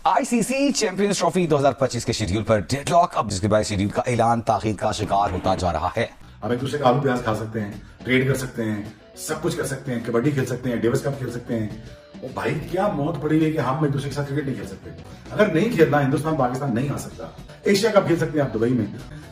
ICC champions trophy 2025 के schedule पर deadlock, अब जिसके बाद शेड्यूल का ऐलान ताखीर का शिकार होता जा रहा है। हम एक दूसरे का आलू प्याज खा सकते हैं, ट्रेड कर सकते हैं, सब कुछ कर सकते हैं, कबड्डी खेल सकते हैं, डेविस कप खेल सकते हैं। और भाई क्या मौत पड़ी है कि हम एक दूसरे के साथ क्रिकेट नहीं खेल सकते। अगर नहीं खेलना, हिंदुस्तान पाकिस्तान नहीं आ सकता। एशिया कप खेल सकते हैं आप दुबई में,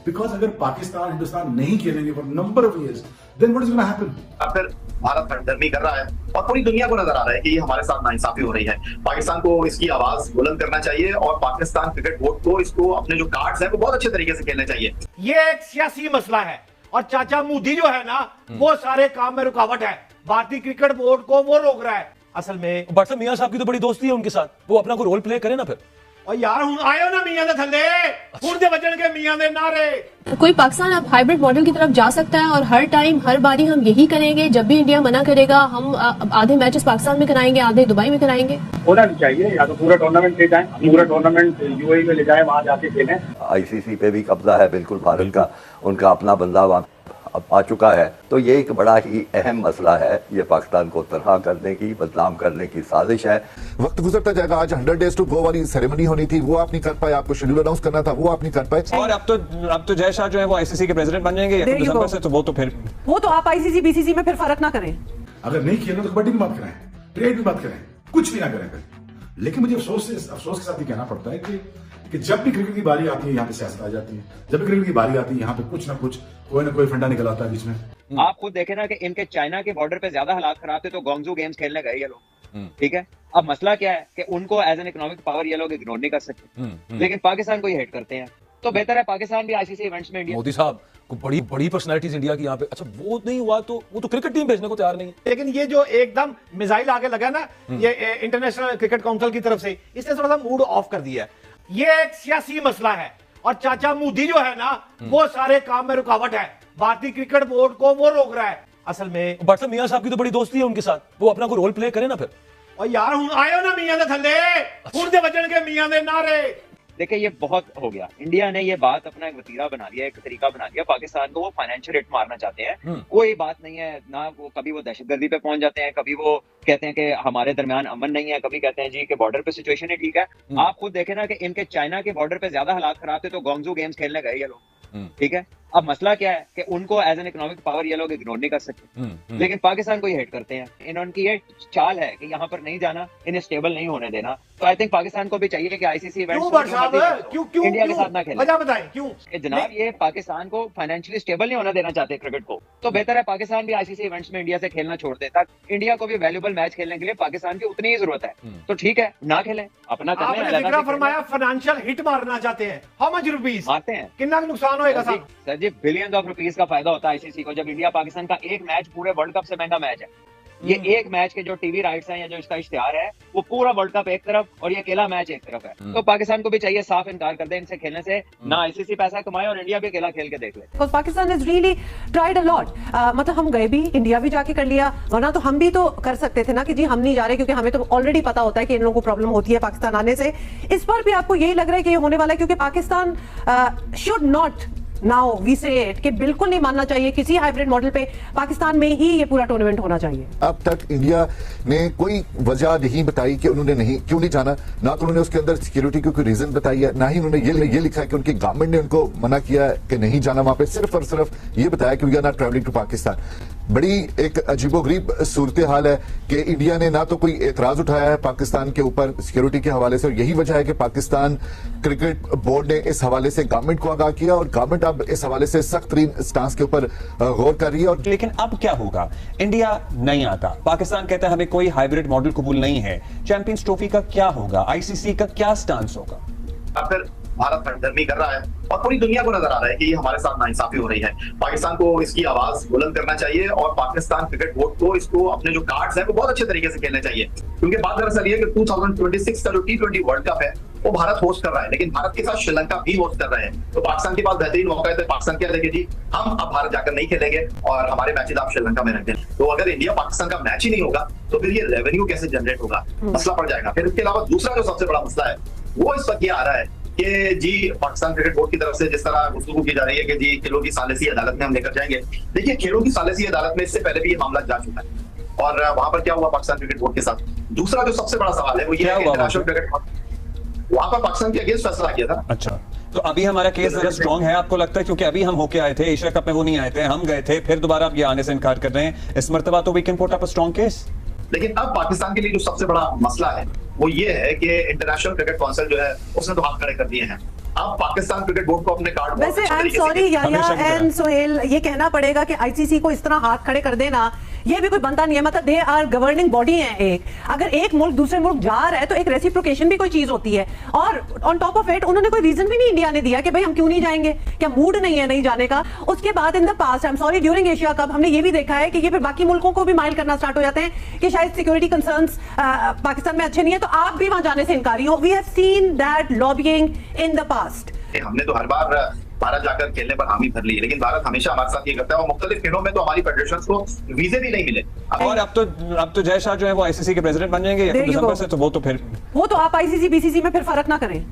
बिकॉज अगर पाकिस्तान हिंदुस्तान नहीं खेलेंगे for number of years, then what is gonna happen. अगर भारत हटधर्मी कर रहा है और पूरी दुनिया को नजर आ रहा है कि ये हमारे साथ नाइंसाफी हो रही है, पाकिस्तान को इसकी आवाज बुलंद करना चाहिए और पाकिस्तान क्रिकेट बोर्ड को इसको अपने जो कार्ड्स हैं वो बहुत अच्छे तरीके से खेलने चाहिए। ये एक सियासी मसला है और चाचा मोदी जो है ना, वो सारे काम में रुकावट है। भारतीय क्रिकेट बोर्ड को वो रोक रहा है। असल में बट मियां साहब की तो बड़ी दोस्ती है उनके साथ, वो अपना कोई रोल प्ले करे ना फिर। और यार हूं आयो ना मियां दे थल्ले, हुण दे वजन के मियां दे नारे। कोई पाकिस्तान अब हाइब्रिड मॉडल की तरफ जा सकता है और हर टाइम हर बारी हम यही करेंगे। जब भी इंडिया मना करेगा हम आधे मैचेस पाकिस्तान में कराएंगे, आधे दुबई में कराएंगे। होना नहीं चाहिए, या तो पूरा टूर्नामेंट ले जाएं, पूरा टूर्नामेंट यूएई में ले जाएं, वहां जाके खेलें। आईसीसी पे भी कब्जा है बिल्कुल भारत का, उनका अपना बंदा वहां आ चुका है। तो ये एक बड़ा ही अहम मसला है। ये पाकिस्तान को तनहा करने की, बदनाम करने की साजिश है। वक्त गुजरता जाएगा। आज 100 डेज टू गो वाली सेरेमनी होनी थी, वो आप नहीं कर पाए। आपको शेड्यूल अनाउंस करना था, वो आप नहीं कर पाए। और अब तो जय शाह जो है वो आईसीसी के प्रेसिडेंट बन जाएंगे दिसंबर से, तो वो तो आप आईसीसी बीसीसी में फिर फर्क ना करें। अगर नहीं खेलना तो कबड्डी की बात करें, ट्रेड की बात करें, कुछ भी ना करें फिर। लेकिन मुझे अफसोस के साथ ये कहना पड़ता है कि जब भी क्रिकेट की बारी आती है यहाँ पे सियासत आ जाती है। जब भी क्रिकेट की बारी आती है यहाँ पे कुछ ना कोई फंडा निकल आता है बीच में। आप खुद देखें ना कि इनके चाइना के बॉर्डर पे ज्यादा हालात खराब थे तो गोंगजू गेम्स खेलने गए ये लोग, ठीक है। अब मसला क्या है कि उनको एज एन इकोनॉमिक पावर ये लोग इग्नोर नहीं कर सकते, लेकिन पाकिस्तान को ये हेट करते हैं। तो बेहतर है पाकिस्तान भी आईसीसी इवेंट्स में इंडिया। मोदी साहब को बड़ी पर्सनैलिटीज इंडिया की यहाँ पे, अच्छा वो नहीं हुआ तो वो तो क्रिकेट टीम भेजने को तैयार नहीं है। लेकिन ये जो एकदम मिसाइल आगे लगा ना, ये इंटरनेशनल क्रिकेट काउंसिल की तरफ से, इसने थोड़ा सा मूड ऑफ कर दिया है। ये एक सियासी मसला है और चाचा मोदी जो है ना, वो सारे काम में रुकावट है। भारतीय क्रिकेट बोर्ड को वो रोक रहा है। असल में बट मियां साहब की तो बड़ी दोस्ती है उनके साथ, वो अपना कोई रोल प्ले करे ना फिर। और यार हूं आयो ना मियां दे थल्ले, हुण दे वजन के मियां दे नारे। देखिए ये बहुत हो गया। इंडिया ने ये बात अपना एक वतीरा बना लिया, एक तरीका बना लिया। पाकिस्तान को वो फाइनेंशियल हिट मारना चाहते हैं। कोई बात नहीं है ना, वो कभी वो दहशतगर्दी पे पहुंच जाते हैं, कभी वो कहते हैं कि हमारे दरमियान अमन नहीं है, कभी कहते हैं जी कि बॉर्डर पे सिचुएशन है ठीक है। आप खुद देखें ना कि इनके चाइना के बॉर्डर पे ज्यादा हालात खराब थे तो गोंगजू गेम्स खेलने गए ये लोग, ठीक है। अब मसला क्या है कि उनको एज एन इकोनॉमिक पावर ये लोग इग्नोर नहीं कर सकते, लेकिन पाकिस्तान को ये हेट करते हैं। इनकी ये चाल है कि यहाँ पर नहीं जाना, इन्हें स्टेबल नहीं होने देना। तो आई थिंक पाकिस्तान को भी चाहिए कि आईसीसी इवेंट्स इंडिया के साथ ना खेले। वजह बताएं क्यों? जनाब ये पाकिस्तान को फाइनेंशियली स्टेबल नहीं होना देना चाहते क्रिकेट को, तो बेहतर है पाकिस्तान भी आईसीसी इवेंट्स में इंडिया से खेलना छोड़ दे, ताकि इंडिया को भी वैल्यूएबल मैच खेलने के लिए पाकिस्तान की उतनी ही जरूरत है। तो ठीक है ना खेलें, अपना आपने फरमाया फाइनेंशियल हिट मारना चाहते हैं। हाउ मच रुपीस मारते हैं? कितना नुकसान होएगा sir ji billions of rupees का फायदा होता है आईसीसी को। जब इंडिया पाकिस्तान का एक मैच पूरे वर्ल्ड कप से महंगा मैच है, ये एक मैच के जो टीवी राइट्स हैं या जो इसका इश्तिहार है वो पूरा वर्ल्ड कप एक तरफ और ये अकेला मैच एक तरफ है। तो पाकिस्तान को भी चाहिए साफ इनकार कर दे इनसे खेलने से, ना आईसीसी पैसा कमाए और इंडिया भी अकेला खेल के देख ले। Pakistan has really tried a lot. मतलब हम गए भी, इंडिया भी जाके कर लिया, वरना तो हम भी तो कर सकते थे ना कि जी हम नहीं जा रहे, क्योंकि हमें तो ऑलरेडी पता होता है कि इन लोगों को प्रॉब्लम होती है पाकिस्तान आने से। इस पर भी आपको यही लग रहा है कि ये होने वाला है, क्योंकि Pakistan should not now we say it कि बिल्कुल नहीं मानना चाहिए किसी हाइब्रिड मॉडल पे, पाकिस्तान में ही ये पूरा टूर्नामेंट होना चाहिए। अब तक इंडिया ने कोई वजह नहीं बताई कि उन्होंने क्यों नहीं जाना। ना तो उन्होंने उसके अंदर सिक्योरिटी की कोई रीजन बताई है, ना ही उन्होंने ये लिखा है कि उनकी गवर्नमेंट ने उनको मना किया कि नहीं जाना वहां पे। सिर्फ और सिर्फ ये बताया कि we are not travelling to Pakistan. बड़ी एक अजीबोगरीब सूरत हाल है कि इंडिया ने ना तो कोई एतराज उठाया है पाकिस्तान के ऊपर सिक्योरिटी के हवाले से, और यही वजह है कि पाकिस्तान क्रिकेट बोर्ड ने इस हवाले से गवर्नमेंट को आगाह किया और गवर्नमेंट अब इस हवाले से सख्त तरीन स्टांस के ऊपर गौर कर रही है। और लेकिन अब क्या होगा? इंडिया नहीं आता, पाकिस्तान कहता है हमें कोई हाइब्रिड मॉडल कबूल नहीं है। चैंपियंस ट्रॉफी का क्या होगा? आईसीसी का क्या स्टांस होगा? अगर भारत हटधर्मी कर रहा है और पूरी दुनिया को नजर आ रहा है कि ये हमारे साथ नाइंसाफी हो रही है, पाकिस्तान को इसकी आवाज बुलंद करना चाहिए और पाकिस्तान क्रिकेट बोर्ड को इसको अपने जो कार्ड्स हैं वो बहुत अच्छे तरीके से खेलने चाहिए। क्योंकि बात दरअसल ये कि 2026 का जो T20 वर्ल्ड कप है वो भारत होस्ट कर रहा है, लेकिन भारत के साथ श्रीलंका भी होस्ट कर रहे हैं। तो पाकिस्तान के पास बेहतरीन मौका है, तो पाकिस्तान क्या देखे जी हम अब भारत जाकर नहीं खेलेंगे और हमारे मैचेस आप श्रीलंका में रख दें। तो अगर इंडिया पाकिस्तान का मैच ही नहीं होगा तो फिर ये रेवेन्यू कैसे जनरेट होगा, मसला पड़ जाएगा। फिर इसके अलावा दूसरा जो सबसे बड़ा मसला है वो इस वक्त ये आ रहा है कि जी पाकिस्तान क्रिकेट बोर्ड की तरफ से जिस तरह गुफ्तगू की जा रही है कि जी खेलों की सालिसी अदालत में हम लेकर जाएंगे। देखिए खेलों की सालिसी अदालत में इससे पहले भी ये मामला जा चुका है और वहां पर क्या हुआ पाकिस्तान क्रिकेट बोर्ड के साथ। दूसरा जो सबसे बड़ा सवाल है वो ये है कि इंटरनेशनल क्रिकेट वहां पर पाकिस्तान के अगेंस्ट फैसला किया था। अच्छा, तो अभी हमारा केस जरा स्ट्रांग है आपको लगता है? क्योंकि अभी हम होके आए थे एशिया कप में, वो नहीं आए थे, हम गए थे, फिर दोबारा अब ये आने से इनकार कर रहे हैं। इस मर्तबा तो we can put up a strong case. लेकिन अब पाकिस्तान के लिए जो सबसे बड़ा मसला है वो ये है कि इंटरनेशनल क्रिकेट काउंसिल जो है उसने तो हाथ खड़े कर दिए हैं। अब पाकिस्तान क्रिकेट बोर्ड को अपने कार्ड वैसे I am sorry Yaya and Sohail, ये कहना पड़ेगा कि आईसीसी को इस तरह हाथ खड़े कर देना ये भी कोई बनता नहीं है। मतलब दे आर गवर्निंग बॉडी है एक, अगर एक मुल्क दूसरे मुल्क जा रहा है तो एक रेसिप्रोकेशन भी कोई चीज होती है। और ऑन टॉप ऑफ इट उन्होंने कोई रीजन भी नहीं इंडिया ने दिया कि भाई हम क्यों नहीं जाएंगे, क्या मूड नहीं है नहीं जाने का। उसके बाद इन the past I am sorry during Asia cup हमने ये भी देखा है कि ये फिर बाकी मुल्कों को भी माइल करना स्टार्ट हो जाते हैं कि शायद सिक्योरिटी कंसर्न्स पाकिस्तान में अच्छे नहीं है, तो आप भी वहां जाने से इनकारी हो। We have seen that lobbying in the past. हमने तो हर बार भारत जाकर खेलने पर हामी भर ली है, लेकिन भारत हमेशा हमारे साथ ये करता है और मुख्तलिफ खेलों में तो हमारी फेडरेशंस को वीजे भी नहीं मिले। और अब तो जय शाह जो है वो आईसीसी के प्रेसिडेंट बन जाएंगे दिसंबर से, तो वो तो आप आईसीसी बीसीसी में फिर फर्क ना करें।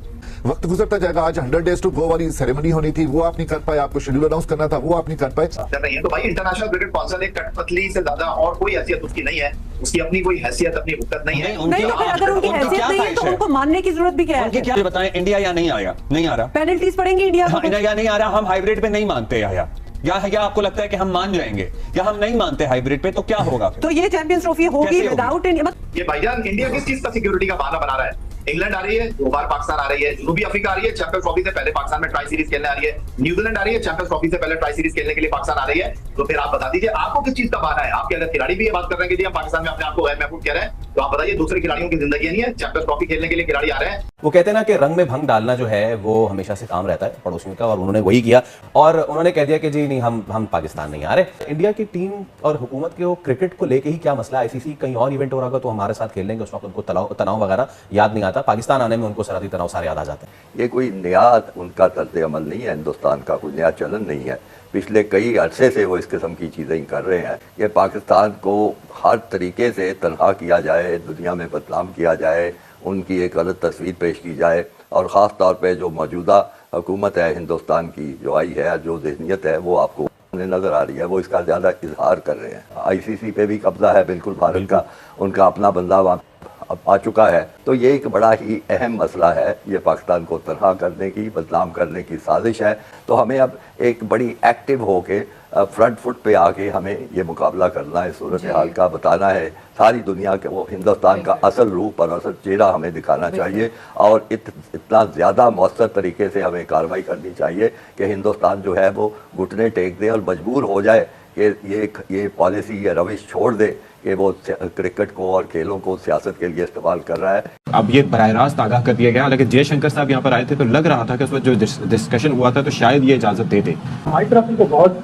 वक्त गुजरता जाएगा। आज 100 डेज टू गो वाली सेरेमनी होनी थी, वो आप नहीं कर पाए, आपको शेड्यूल अनाउंस करना था, वो आप नहीं कर पाए। नहीं है तो भाई इंटरनेशनल क्रिकेट काउंसिल एक कठपुतली से ज्यादा और कोई हैसियत उसकी नहीं है, उसकी अपनी कोई हैसियत अपनी हुक्कत नहीं है। नहीं तो फिर अगर उनकी हैसियत नहीं है तो उनको मानने की जरूरत भी क्या है? क्या बताएं, इंडिया या नहीं आएगा, नहीं आ रहा, पेनल्टीज पड़ेंगी इंडिया को, या नहीं आ रहा, हम हाइब्रिड पे नहीं मानते या आपको लगता है कि हम मान जाएंगे, या हम नहीं मानते हाइब्रिड पे, तो क्या होगा फिर? तो ये चैंपियंस ट्रॉफी होगी विदाउट इंडिया। ये भाईजान इंडिया किस चीज का सिक्योरिटी का बहाना बना रहा है? इंग्लैंड आ रही है, 2 बार पाकिस्तान आ रही है, जनूबी अफ्रीका आ रही है, चैंपियंस ट्रॉफी से पहले पाकिस्तान में ट्राई सीरीज खेलने आ रही है, न्यूजीलैंड आ रही है, चैंपियंस ट्रॉफी से पहले ट्राई सीरीज खेलने के लिए पाकिस्तान आ रही है। तो फिर आप बता दीजिए आपको किस चीज का बहाना है? आपके अगर खिलाड़ी भी ये बात कर रहे हैं कि हम पाकिस्तान में अपने आप को महफूज कह रहे हैं, तो आप बताइए दूसरे खिलाड़ियों की जिंदगी नहीं है? चैंपियंस ट्रॉफी खेलने के लिए खिलाड़ी आ रहे हैं। वो कहते हैं ना कि रंग में भंग डालना जो है वो हमेशा से काम रहता है पड़ोसियों का, और उन्होंने वही किया और उन्होंने कह दिया कि जी नहीं, हम पाकिस्तान नहीं आ रहे। इंडिया की टीम और हुकूमत के क्रिकेट को लेके ही क्या मसला है? आईसीसी कहीं और इवेंट हो रहा होगा तो हमारे साथ खेल लेंगे, उस वक्त उनको तनाव वगैरह याद नहीं आता, पाकिस्तान आने में उनको सरहदी तनाव सारे याद आ जाते हैं। ये कोई नया उनका तर्ज अमल नहीं है, हिंदुस्तान का कोई नया चलन नहीं है, पिछले कई अरसे से वो इस किस्म की चीज़ें कर रहे हैं कि पाकिस्तान को हर तरीके से तनहा किया जाए, दुनिया में बदनाम किया जाए, उनकी एक गलत तस्वीर पेश की जाए, और ख़ास तौर पे जो मौजूदा हुकूमत है हिंदुस्तान की जो आई है, जो ज़हनियत है वो आपको नज़र आ रही है, वो इसका ज़्यादा इजहार कर रहे हैं। आईसीसी पे भी कब्जा है बिल्कुल भारत का, उनका अपना बंदा वहाँ आ चुका है। तो ये एक बड़ा ही अहम मसला है, ये पाकिस्तान को तनहा करने की, बदनाम करने की साजिश है। तो हमें अब एक बड़ी एक्टिव होके फ्रंट फुट पे आके हमें ये मुकाबला करना है, सूरत हाल का बताना है, सारी दुनिया के वो हिंदुस्तान का असल रूप और असल चेहरा हमें दिखाना चाहिए, और इतना ज़्यादा मौसर तरीके से हमें कार्रवाई करनी चाहिए कि हिंदुस्तान जो है वो घुटने टेक दे और मजबूर हो जाए कि ये पॉलिसी या रविश छोड़ दे कि वो क्रिकेट को और खेलों को सियासत के लिए इस्तेमाल कर रहा है। अब ये बराह रास्त आगाह कर दिया गया, लेकिन जयशंकर साहब यहाँ पर आए थे तो लग रहा था कि उस वक्त जो डिस्कशन हुआ था तो शायद ये इजाजत दे दे। हमारी तरफ से तो बहुत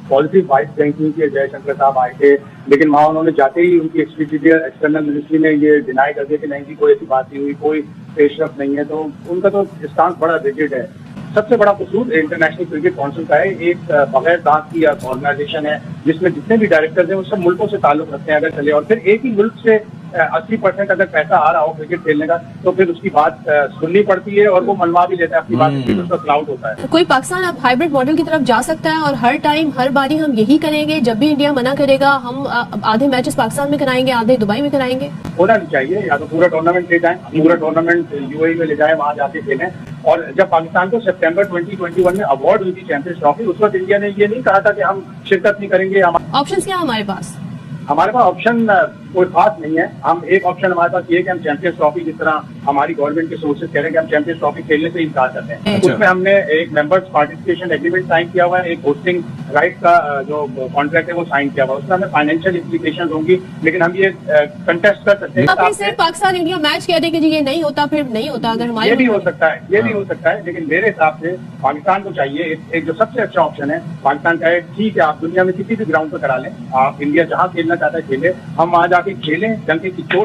पॉजिटिव वाइब थी कि जयशंकर साहब आए थे, लेकिन वहाँ उन्होंने जाते ही उनकी एक्सटर्नल मिनिस्ट्री ने ये डिनाई कर दिया कि नहीं जी कोई ऐसी बात नहीं हुई, कोई पेशरफ नहीं है। तो उनका तो स्टांस बड़ा रिजिड है। सबसे बड़ा कसूर इंटरनेशनल क्रिकेट काउंसिल का है, एक बगैर दांत की ऑर्गेनाइजेशन है जिसमें जितने भी डायरेक्टर्स हैं वो सब मुल्कों से ताल्लुक रखते हैं अगर चले, और फिर एक ही मुल्क से 80% अगर पैसा आ रहा हो क्रिकेट खेलने का तो फिर उसकी बात सुननी पड़ती है और वो मनवा भी लेता है अपनी बात, उसका क्लाउड होता है। कोई पाकिस्तान अब हाइब्रिड मॉडल की तरफ जा सकता है और हर टाइम हर बारी हम यही करेंगे, जब भी इंडिया मना करेगा हम आधे मैचेस पाकिस्तान में कराएंगे, आधे दुबई में कराएंगे? होना नहीं चाहिए, या तो पूरा टूर्नामेंट ले जाएं, पूरा टूर्नामेंट यूएई में ले जाएं, वहां जाके खेलें। और जब पाकिस्तान को सितंबर 2021 में अवार्ड हुई थी चैंपियंस ट्रॉफी, उस वक्त इंडिया ने ये नहीं कहा था कि हम शिरकत नहीं करेंगे। ऑप्शन क्या है हमारे पास? हमारे पास ऑप्शन कोई खास नहीं है। हम एक ऑप्शन हमारे पास ये है कि हम चैंपियंस ट्रॉफी, जिस तरह हमारी गवर्नमेंट के सोर्सेज कह रहे हैं कि हम चैंपियंस ट्रॉफी खेलने से इनकार करते हैं, उसमें हमने एक मेंबर्स पार्टिसिपेशन एग्रीमेंट साइन किया हुआ है, एक होस्टिंग राइट का जो कॉन्ट्रैक्ट है वो साइन किया हुआ है, उसमें हमें फाइनेंशियल इम्प्लीकेशन होंगी, लेकिन हम ये कंटेस्ट कर सकते हैं। सिर्फ पाकिस्तान इंडिया मैच कह दे कि जी ये नहीं होता, फिर नहीं होता। अगर हमारे ये भी हो सकता है, ये भी हो सकता है, लेकिन मेरे हिसाब से पाकिस्तान को चाहिए एक जो सबसे अच्छा ऑप्शन है पाकिस्तान का है, ठीक है आप दुनिया में किसी भी ग्राउंड पर करा लें, आप इंडिया जहाँ खेलना चाहता है खेले, हम वहां जाके खेलें, डंके की चोट